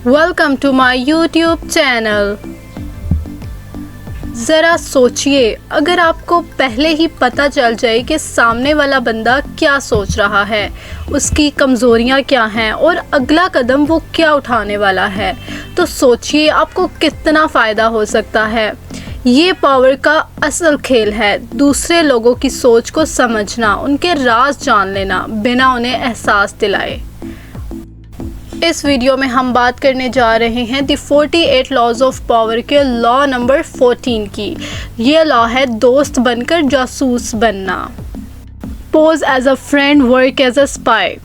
Welcome to my YouTube channel. ज़रा सोचिए, अगर आपको पहले ही पता चल जाए कि सामने वाला बंदा क्या सोच रहा है, उसकी कमज़ोरियाँ क्या हैं और अगला कदम वो क्या उठाने वाला है, तो सोचिए आपको कितना फ़ायदा हो सकता है। ये पावर का असल खेल है दूसरे लोगों की सोच को समझना, उनके राज जान लेना बिना उन्हें एहसास दिलाए। इस वीडियो में हम बात करने जा रहे हैं द 48 लॉज ऑफ पावर के लॉ नंबर 14 की। ये लॉ है दोस्त बनकर जासूस बनना। Pose as a friend, work as a spy.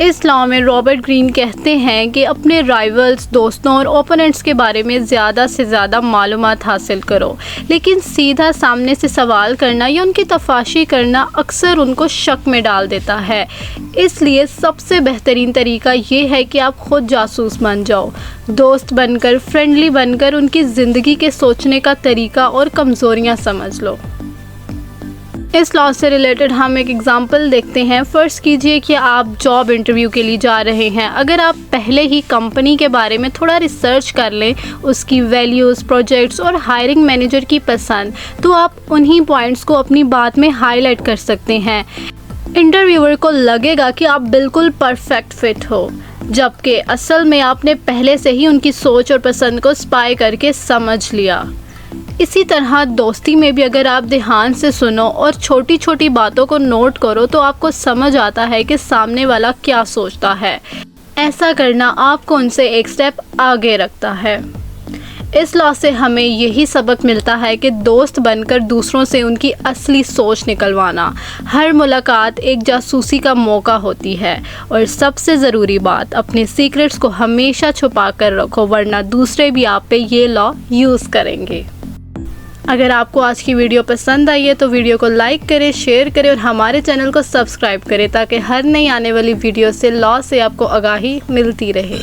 इस लॉ में रॉबर्ट ग्रीन कहते हैं कि अपने राइवल्स, दोस्तों और ओपोनेंट्स के बारे में ज़्यादा से ज़्यादा मालूमात हासिल करो, लेकिन सीधा सामने से सवाल करना या उनकी तफाशी करना अक्सर उनको शक में डाल देता है। इसलिए सबसे बेहतरीन तरीका ये है कि आप खुद जासूस बन जाओ, दोस्त बनकर, फ्रेंडली बनकर उनकी ज़िंदगी के सोचने का तरीका और कमज़ोरियाँ समझ लो। इस लॉ से रिलेटेड हम एक एग्जांपल देखते हैं। फ़र्ज़ कीजिए कि आप जॉब इंटरव्यू के लिए जा रहे हैं। अगर आप पहले ही कंपनी के बारे में थोड़ा रिसर्च कर लें, उसकी वैल्यूज़, प्रोजेक्ट्स और हायरिंग मैनेजर की पसंद, तो आप उन्हीं पॉइंट्स को अपनी बात में हाईलाइट कर सकते हैं। इंटरव्यूअर को लगेगा कि आप बिल्कुल परफेक्ट फिट हो, जबकि असल में आपने पहले से ही उनकी सोच और पसंद को स्पाई करके समझ लिया। इसी तरह दोस्ती में भी अगर आप ध्यान से सुनो और छोटी छोटी बातों को नोट करो तो आपको समझ आता है कि सामने वाला क्या सोचता है। ऐसा करना आपको उनसे एक स्टेप आगे रखता है। इस लॉ से हमें यही सबक मिलता है कि दोस्त बनकर दूसरों से उनकी असली सोच निकलवाना। हर मुलाकात एक जासूसी का मौका होती है, और सबसे ज़रूरी बात, अपने सीक्रेट्स को हमेशा छुपा कर रखो, वरना दूसरे भी आप पे ये लॉ यूज़ करेंगे। अगर आपको आज की वीडियो पसंद आई है तो वीडियो को लाइक करें, शेयर करें और हमारे चैनल को सब्सक्राइब करें, ताकि हर नई आने वाली वीडियो से लॉ से आपको आगाही मिलती रहे।